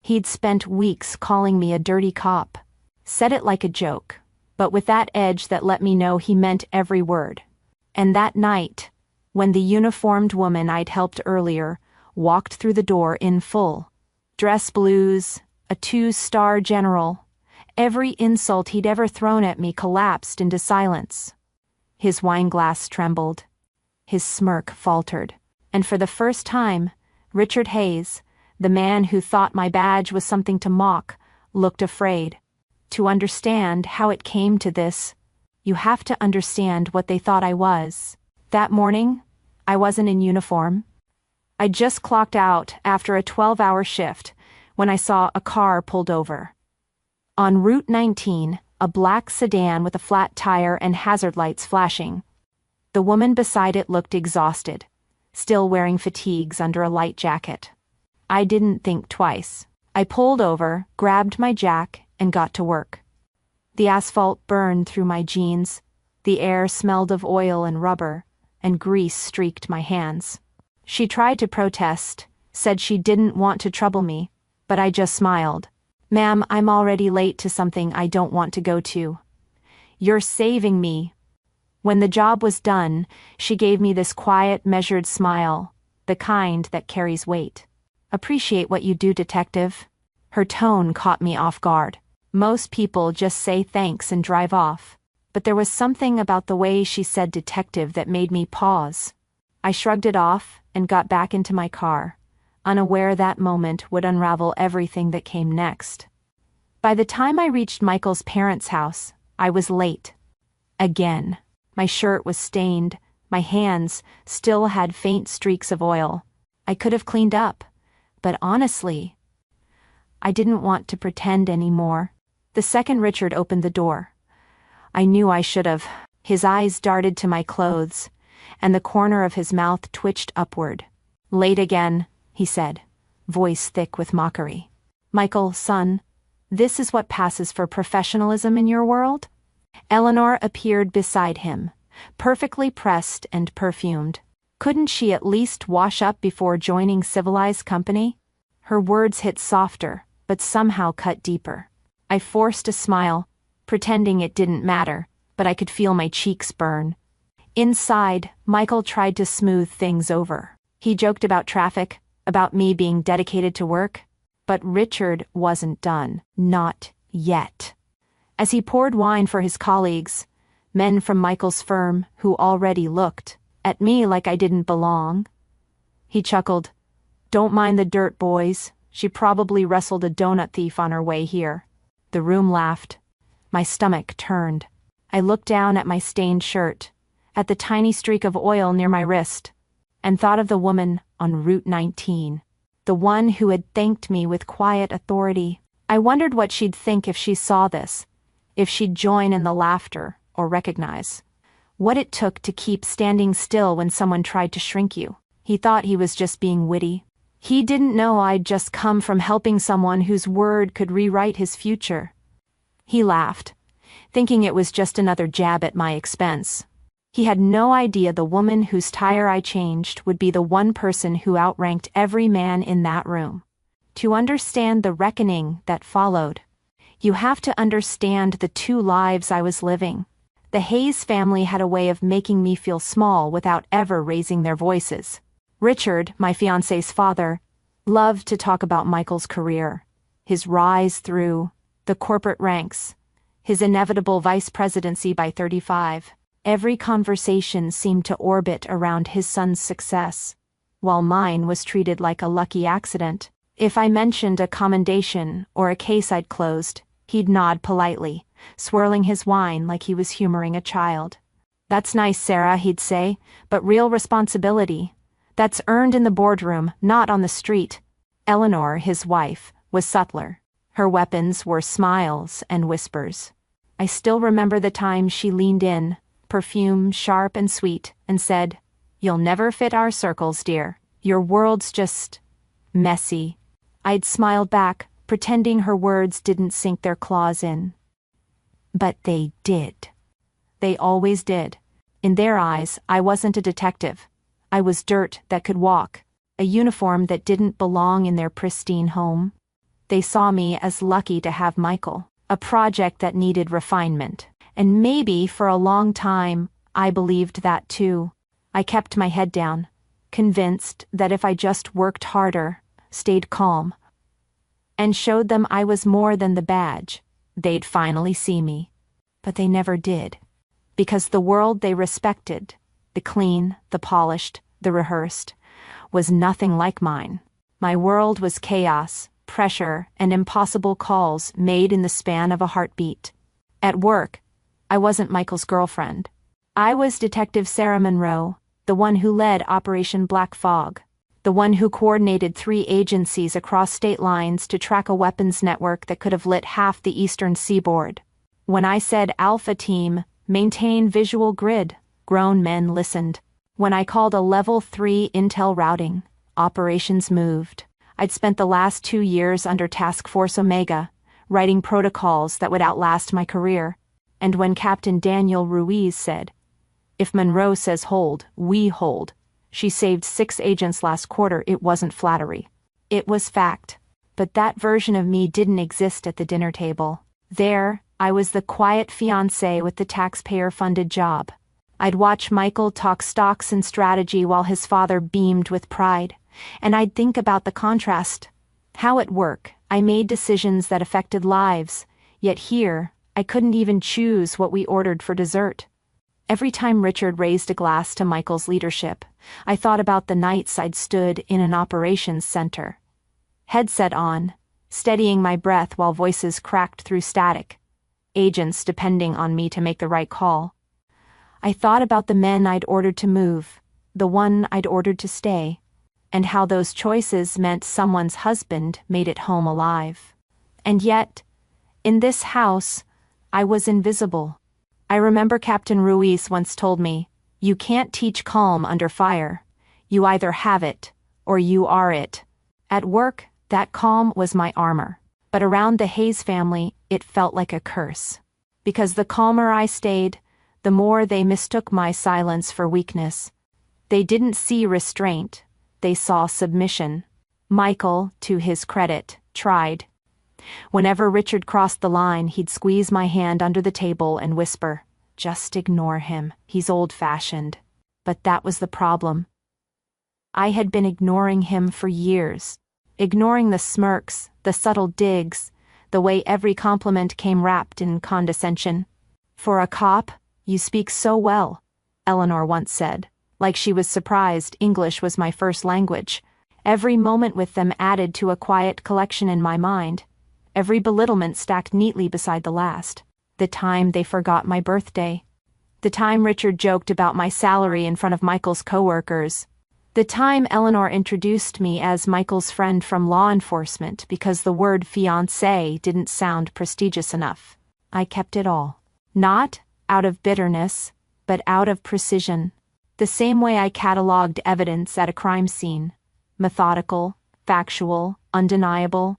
He'd spent weeks calling me a dirty cop. Said it like a joke, but with that edge that let me know he meant every word. And that night, when the uniformed woman I'd helped earlier walked through the door in full dress blues, a 2-star general, every insult he'd ever thrown at me collapsed into silence. His wine glass trembled. His smirk faltered. And for the first time, Richard Hayes, the man who thought my badge was something to mock, looked afraid. To understand how it came to this, you have to understand what they thought I was. That morning, I wasn't in uniform. I just clocked out after a 12-hour shift when I saw a car pulled over. On Route 19, a black sedan with a flat tire and hazard lights flashing. The woman beside it looked exhausted, still wearing fatigues under a light jacket. I didn't think twice. I pulled over, grabbed my jack, and got to work. The asphalt burned through my jeans, the air smelled of oil and rubber, and grease streaked my hands. She tried to protest, said she didn't want to trouble me, but I just smiled. "Ma'am, I'm already late to something I don't want to go to. You're saving me." When the job was done, she gave me this quiet, measured smile, the kind that carries weight. "Appreciate what you do, detective." Her tone caught me off guard. Most people just say thanks and drive off, but there was something about the way she said detective that made me pause. I shrugged it off and got back into my car, unaware that moment would unravel everything that came next. By the time I reached Michael's parents' house, I was late. Again. My shirt was stained, my hands still had faint streaks of oil. I could have cleaned up, but honestly, I didn't want to pretend anymore. The second Richard opened the door, I knew I should have. His eyes darted to my clothes, and the corner of his mouth twitched upward. "Late again," he said, voice thick with mockery. "Michael, son, this is what passes for professionalism in your world?" Eleanor appeared beside him, perfectly pressed and perfumed. Couldn't she at least wash up before joining civilized company? Her words hit softer, but somehow cut deeper. I forced a smile, pretending it didn't matter, but I could feel my cheeks burn. Inside, Michael tried to smooth things over. He joked about traffic, about me being dedicated to work. But Richard wasn't done. Not yet. As he poured wine for his colleagues, men from Michael's firm who already looked at me like I didn't belong, he chuckled. "Don't mind the dirt, boys. She probably wrestled a donut thief on her way here." The room laughed. My stomach turned. I looked down at my stained shirt, at the tiny streak of oil near my wrist, and thought of the woman on Route 19, the one who had thanked me with quiet authority. I wondered what she'd think if she saw this, if she'd join in the laughter or recognize what it took to keep standing still when someone tried to shrink you. He thought he was just being witty. He didn't know I'd just come from helping someone whose word could rewrite his future. He laughed, thinking it was just another jab at my expense. He had no idea the woman whose tire I changed would be the one person who outranked every man in that room. To understand the reckoning that followed, you have to understand the two lives I was living. The Hayes family had a way of making me feel small without ever raising their voices. Richard, my fiancé's father, loved to talk about Michael's career, his rise through the corporate ranks, his inevitable vice presidency by 35. Every conversation seemed to orbit around his son's success, while mine was treated like a lucky accident. If I mentioned a commendation or a case I'd closed, he'd nod politely, swirling his wine like he was humoring a child. "That's nice, Sarah," he'd say, "but real responsibility. That's earned in the boardroom, not on the street." Eleanor, his wife, was subtler. Her weapons were smiles and whispers. I still remember the time she leaned in, perfume sharp and sweet, and said, "You'll never fit our circles, dear. Your world's just messy." I'd smiled back, pretending her words didn't sink their claws in. But they did. They always did. In their eyes, I wasn't a detective. I was dirt that could walk, a uniform that didn't belong in their pristine home. They saw me as lucky to have Michael, a project that needed refinement. And maybe for a long time, I believed that too. I kept my head down, convinced that if I just worked harder, stayed calm, and showed them I was more than the badge, they'd finally see me. But they never did. Because the world they respected, the clean, the polished, the rehearsed, was nothing like mine. My world was chaos, pressure, and impossible calls made in the span of a heartbeat. At work, I wasn't Michael's girlfriend. I was Detective Sarah Monroe, the one who led Operation Black Fog, the one who coordinated 3 agencies across state lines to track a weapons network that could have lit half the eastern seaboard. When I said Alpha Team, maintain visual grid, grown men listened. When I called a Level 3 intel routing, operations moved. I'd spent the last 2 years under Task Force Omega, writing protocols that would outlast my career. And when Captain Daniel Ruiz said, "If Monroe says hold, we hold," she saved 6 agents last quarter, it wasn't flattery. It was fact. But that version of me didn't exist at the dinner table. There, I was the quiet fiancé with the taxpayer-funded job. I'd watch Michael talk stocks and strategy while his father beamed with pride, and I'd think about the contrast. How at work, I made decisions that affected lives, yet here, I couldn't even choose what we ordered for dessert. Every time Richard raised a glass to Michael's leadership, I thought about the nights I'd stood in an operations center. Headset on, steadying my breath while voices cracked through static, agents depending on me to make the right call. I thought about the men I'd ordered to move, the one I'd ordered to stay, and how those choices meant someone's husband made it home alive. And yet, in this house, I was invisible. I remember Captain Ruiz once told me, "You can't teach calm under fire. You either have it, or you are it." At work, that calm was my armor. But around the Hayes family, it felt like a curse. Because the calmer I stayed, the more they mistook my silence for weakness. They didn't see restraint, they saw submission. Michael, to his credit, tried. Whenever Richard crossed the line, he'd squeeze my hand under the table and whisper, "Just ignore him, he's old-fashioned." But that was the problem. I had been ignoring him for years, ignoring the smirks, the subtle digs, the way every compliment came wrapped in condescension. "For a cop, you speak so well," Eleanor once said, like she was surprised English was my first language. Every moment with them added to a quiet collection in my mind. Every belittlement stacked neatly beside the last. The time they forgot my birthday. The time Richard joked about my salary in front of Michael's coworkers. The time Eleanor introduced me as Michael's friend from law enforcement because the word fiancé didn't sound prestigious enough. I kept it all. Not out of bitterness, but out of precision. The same way I cataloged evidence at a crime scene. Methodical, factual, undeniable.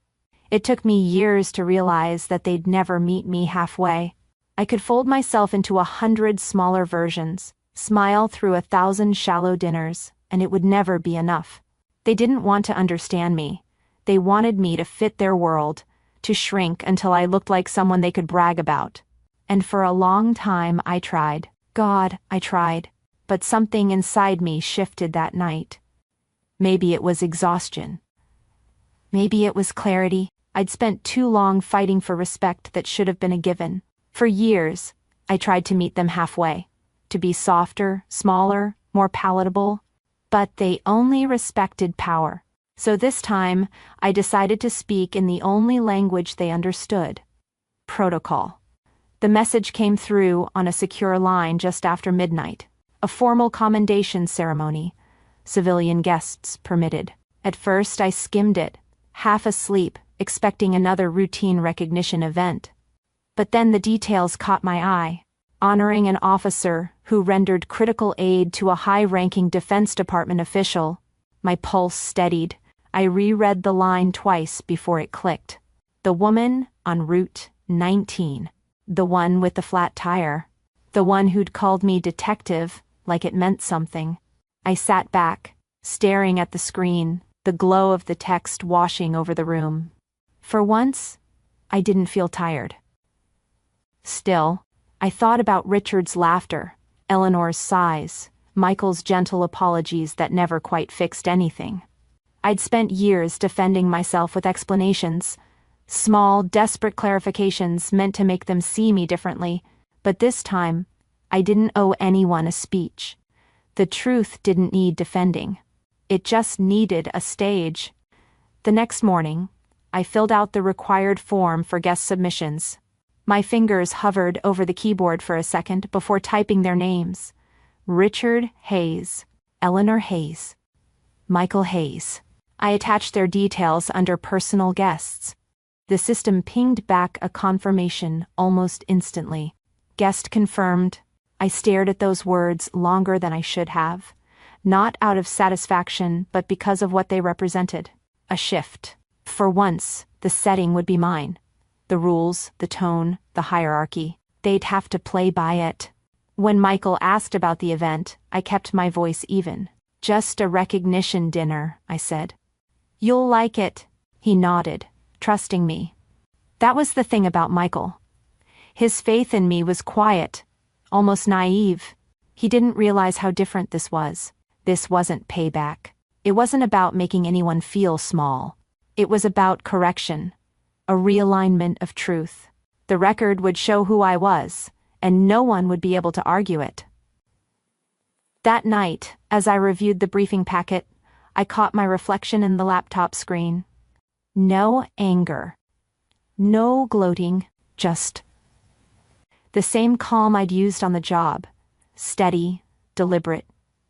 It took me years to realize that they'd never meet me halfway. I could fold myself into 100 smaller versions, smile through 1,000 shallow dinners, and it would never be enough. They didn't want to understand me. They wanted me to fit their world, to shrink until I looked like someone they could brag about. And for a long time I tried. God, I tried. But something inside me shifted that night. Maybe it was exhaustion. Maybe it was clarity. I'd spent too long fighting for respect that should have been a given. For years, I tried to meet them halfway, to be softer, smaller, more palatable. But they only respected power. So this time, I decided to speak in the only language they understood. Protocol. The message came through on a secure line just after midnight. A formal commendation ceremony. Civilian guests permitted. At first, I skimmed it, half asleep, expecting another routine recognition event. But then the details caught my eye. Honoring an officer who rendered critical aid to a high-ranking Defense Department official. My pulse steadied. I reread the line twice before it clicked. The woman on Route 19. The one with the flat tire. The one who'd called me detective, like it meant something. I sat back, staring at the screen, the glow of the text washing over the room. For once, I didn't feel tired. Still, I thought about Richard's laughter, Eleanor's sighs, Michael's gentle apologies that never quite fixed anything. I'd spent years defending myself with explanations, small, desperate clarifications meant to make them see me differently, but this time, I didn't owe anyone a speech. The truth didn't need defending. It just needed a stage. The next morning, I filled out the required form for guest submissions. My fingers hovered over the keyboard for a second before typing their names. Richard Hayes, Eleanor Hayes, Michael Hayes. I attached their details under personal guests. The system pinged back a confirmation almost instantly. Guest confirmed. I stared at those words longer than I should have, not out of satisfaction but because of what they represented. A shift. For once, the setting would be mine. The rules, the tone, the hierarchy. They'd have to play by it. When Michael asked about the event, I kept my voice even. Just a recognition dinner, I said. You'll like it. He nodded, trusting me. That was the thing about Michael. His faith in me was quiet, almost naive. He didn't realize how different this was. This wasn't payback. It wasn't about making anyone feel small. It was about correction, a realignment of truth. The record would show who I was, and no one would be able to argue it. That night, as I reviewed the briefing packet, I caught my reflection in the laptop screen. No anger. No gloating, just the same calm I'd used on the job. Steady, deliberate,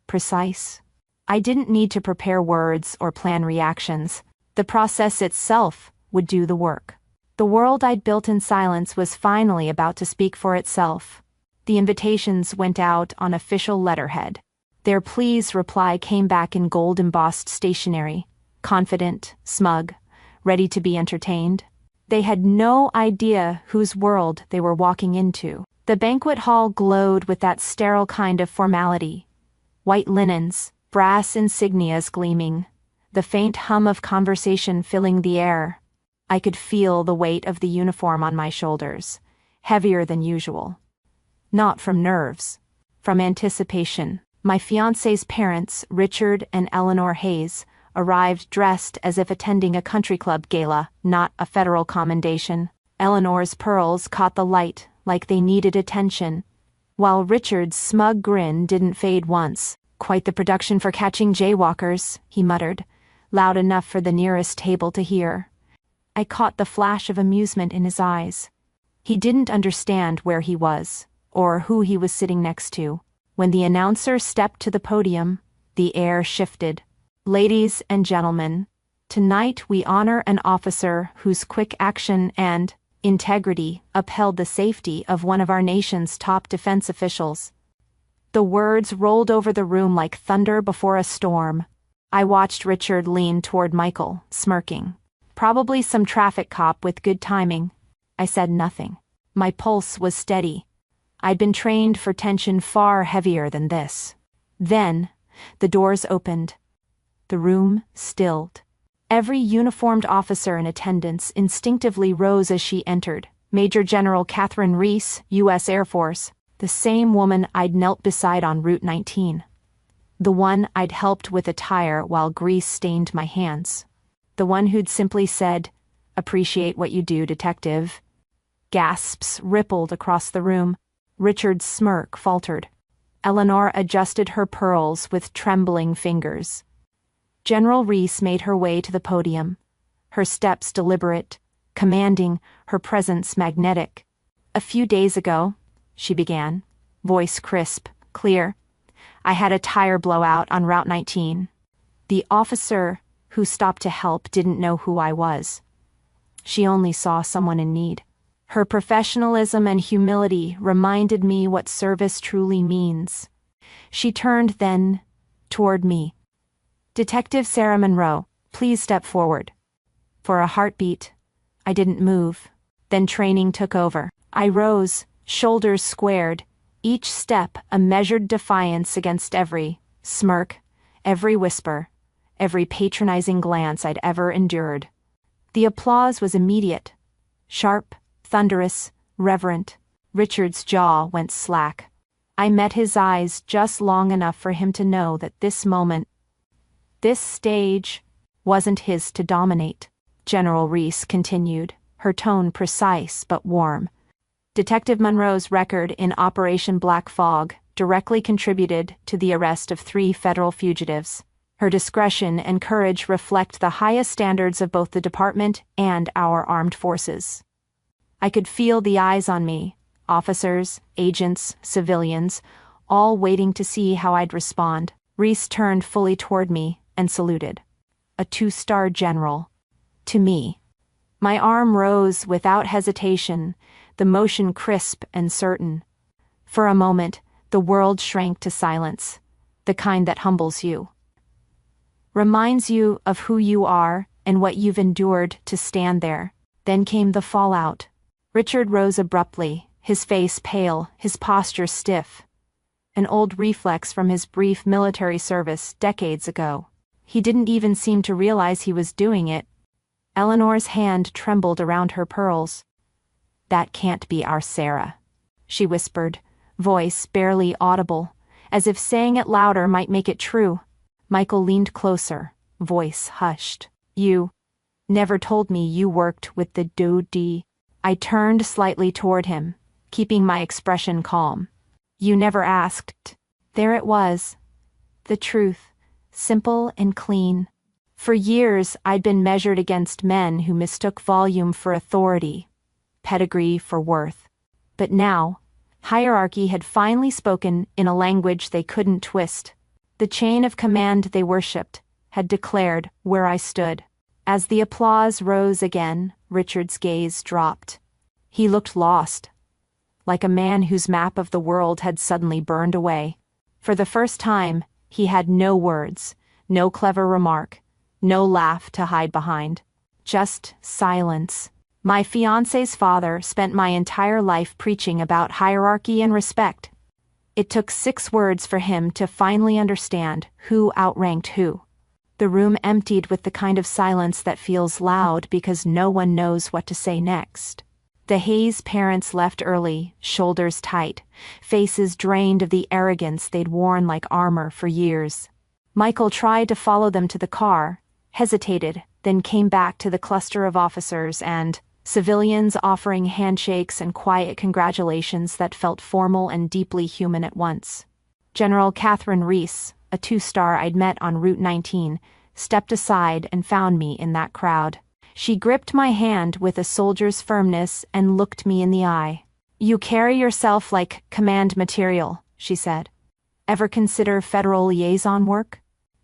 precise. I didn't need to prepare words or plan reactions. The process itself would do the work. The world I'd built in silence was finally about to speak for itself. The invitations went out on official letterhead. Their please reply came back in gold-embossed stationery, confident, smug, ready to be entertained. They had no idea whose world they were walking into. The banquet hall glowed with that sterile kind of formality. White linens, brass insignias gleaming, the faint hum of conversation filling the air. I could feel the weight of the uniform on my shoulders, heavier than usual. Not from nerves, from anticipation. My fiancé's parents, Richard and Eleanor Hayes, arrived dressed as if attending a country club gala, not a federal commendation. Eleanor's pearls caught the light like they needed attention, while Richard's smug grin didn't fade once. Quite the production for catching jaywalkers, he muttered, loud enough for the nearest table to hear. I caught the flash of amusement in his eyes. He didn't understand where he was, or who he was sitting next to. When the announcer stepped to the podium, the air shifted. Ladies and gentlemen, tonight we honor an officer whose quick action and integrity upheld the safety of one of our nation's top defense officials. The words rolled over the room like thunder before a storm. I watched Richard lean toward Michael, smirking. Probably some traffic cop with good timing. I said nothing. My pulse was steady. I'd been trained for tension far heavier than this. Then, the doors opened. The room stilled. Every uniformed officer in attendance instinctively rose as she entered. Major General Catherine Reese, U.S. Air Force, the same woman I'd knelt beside on Route 19. The one I'd helped with a tire while grease stained my hands. The one who'd simply said, "Appreciate what you do, detective." Gasps rippled across the room. Richard's smirk faltered. Eleanor adjusted her pearls with trembling fingers. General Reese made her way to the podium, her steps deliberate, commanding, her presence magnetic. "A few days ago," she began, voice crisp, clear, "I had a tire blowout on Route 19. The officer who stopped to help didn't know who I was. She only saw someone in need. Her professionalism and humility reminded me what service truly means." She turned then toward me. "Detective Sarah Monroe, please step forward." For a heartbeat, I didn't move. Then training took over. I rose, shoulders squared, each step a measured defiance against every smirk, every whisper, every patronizing glance I'd ever endured. The applause was immediate. Sharp, thunderous, reverent. Richard's jaw went slack. I met his eyes just long enough for him to know that this moment, this stage, wasn't his to dominate. General Reese continued, her tone precise but warm. Detective Monroe's record in Operation Black Fog directly contributed to the arrest of 3 federal fugitives. Her discretion and courage reflect the highest standards of both the department and our armed forces. I could feel the eyes on me, officers, agents, civilians, all waiting to see how I'd respond. Reese turned fully toward me and saluted. A 2-star general. To me. My arm rose without hesitation, the motion crisp and certain. For a moment, the world shrank to silence, the kind that humbles you. Reminds you of who you are and what you've endured to stand there. Then came the fallout. Richard rose abruptly, his face pale, his posture stiff. An old reflex from his brief military service decades ago. He didn't even seem to realize he was doing it. Eleanor's hand trembled around her pearls. "That can't be our Sarah," she whispered, voice barely audible, as if saying it louder might make it true. Michael leaned closer, voice hushed. "You never told me you worked with the DoD." I turned slightly toward him, keeping my expression calm. "You never asked." There it was. The truth, simple and clean. For years, I'd been measured against men who mistook volume for authority, pedigree for worth. But now, hierarchy had finally spoken in a language they couldn't twist. The chain of command they worshipped had declared where I stood. As the applause rose again, Richard's gaze dropped. He looked lost, like a man whose map of the world had suddenly burned away. For the first time, he had no words, no clever remark, no laugh to hide behind. Just silence. My fiancé's father spent my entire life preaching about hierarchy and respect. It took 6 words for him to finally understand who outranked who. The room emptied with the kind of silence that feels loud because no one knows what to say next. The Hayes parents left early, shoulders tight, faces drained of the arrogance they'd worn like armor for years. Michael tried to follow them to the car, hesitated, then came back to the cluster of officers and civilians offering handshakes and quiet congratulations that felt formal and deeply human at once. General Catherine Reese, a 2-star I'd met on Route 19, stepped aside and found me in that crowd. She gripped my hand with a soldier's firmness and looked me in the eye. "You carry yourself like command material," she said. "Ever consider federal liaison work?"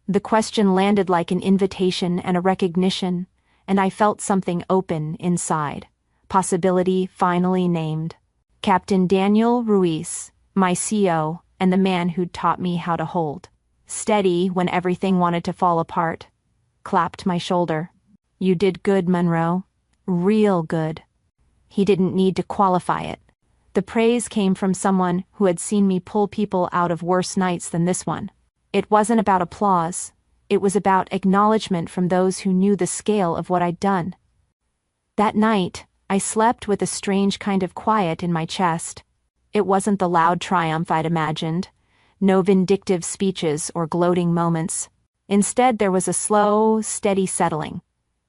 The question landed like an invitation and a recognition, and I felt something open inside. Possibility finally named. Captain Daniel Ruiz, my CO, and the man who'd taught me how to hold. Steady when everything wanted to fall apart. Clapped my shoulder. "You did good, Monroe. Real good." He didn't need to qualify it. The praise came from someone who had seen me pull people out of worse nights than this one. It wasn't about applause. It was about acknowledgement from those who knew the scale of what I'd done. That night, I slept with a strange kind of quiet in my chest. It wasn't the loud triumph I'd imagined. No vindictive speeches or gloating moments. Instead, there was a slow, steady settling,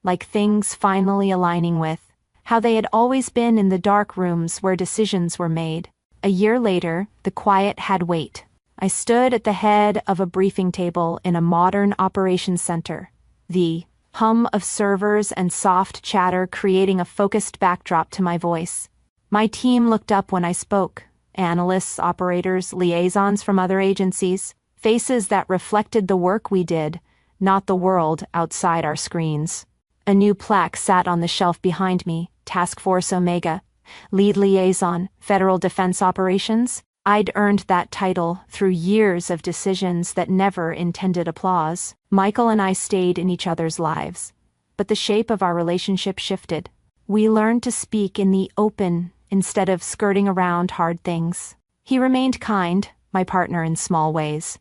like things finally aligning with how they had always been in the dark rooms where decisions were made. A year later, the quiet had weight. I stood at the head of a briefing table in a modern operations center, the hum of servers and soft chatter creating a focused backdrop to my voice. My team looked up when I spoke. Analysts, operators, liaisons from other agencies, faces that reflected the work we did, not the world outside our screens. A new plaque sat on the shelf behind me, Task Force Omega, Lead Liaison, Federal Defense Operations. I'd earned that title through years of decisions that never intended applause. Michael and I stayed in each other's lives, but the shape of our relationship shifted. We learned to speak in the open instead of skirting around hard things. He remained kind, my partner in small ways,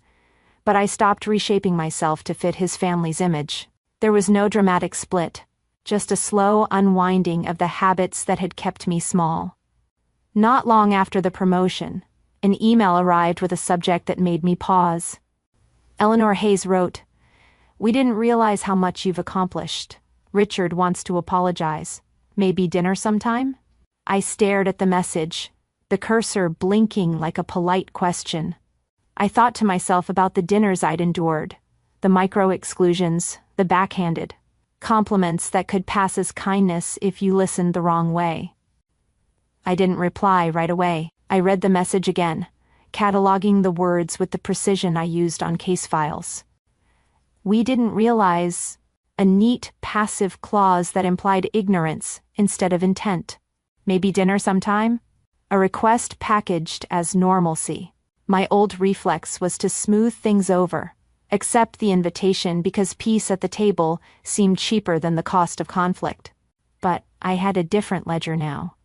but I stopped reshaping myself to fit his family's image. There was no dramatic split, just a slow unwinding of the habits that had kept me small. Not long after the promotion, an email arrived with a subject that made me pause. Eleanor Hayes wrote, "We didn't realize how much you've accomplished. Richard wants to apologize. Maybe dinner sometime?" I stared at the message, the cursor blinking like a polite question. I thought to myself about the dinners I'd endured, the micro-exclusions, the backhanded compliments that could pass as kindness if you listened the wrong way. I didn't reply right away. I read the message again, cataloging the words with the precision I used on case files. "We didn't realize," a neat passive clause that implied ignorance instead of intent. "Maybe dinner sometime?" A request packaged as normalcy. My old reflex was to smooth things over, accept the invitation because peace at the table seemed cheaper than the cost of conflict. But I had a different ledger now.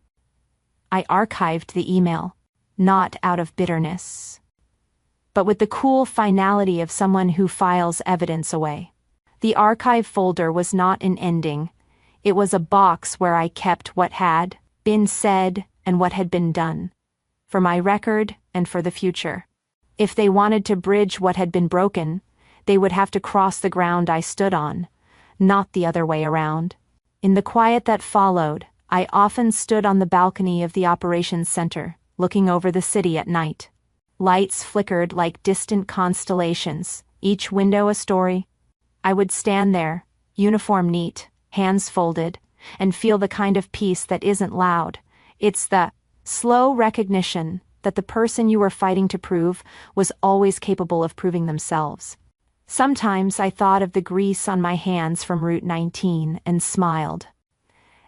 I archived the email, not out of bitterness, but with the cool finality of someone who files evidence away. The archive folder was not an ending. It was a box where I kept what had been said and what had been done, for my record and for the future. If they wanted to bridge what had been broken, they would have to cross the ground I stood on, not the other way around. In the quiet that followed, I often stood on the balcony of the operations center, looking over the city at night. Lights flickered like distant constellations, each window a story. I would stand there, uniform neat, hands folded, and feel the kind of peace that isn't loud. It's the slow recognition that the person you were fighting to prove was always capable of proving themselves. Sometimes I thought of the grease on my hands from Route 19 and smiled.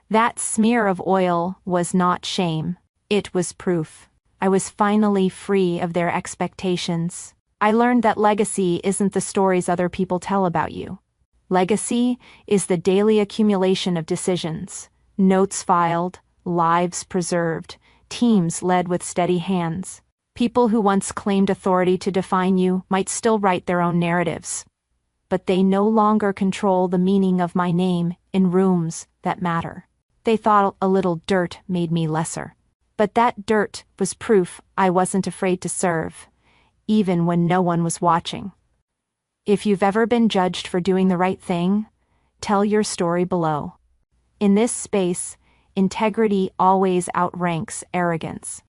That smear of oil was not shame, it was proof. I was finally free of their expectations. I learned that legacy isn't the stories other people tell about you. Legacy is the daily accumulation of decisions, notes filed, lives preserved, teams led with steady hands. People who once claimed authority to define you might still write their own narratives, but they no longer control the meaning of my name in rooms that matter. They thought a little dirt made me lesser. But that dirt was proof I wasn't afraid to serve, even when no one was watching. If you've ever been judged for doing the right thing, tell your story below. In this space, integrity always outranks arrogance.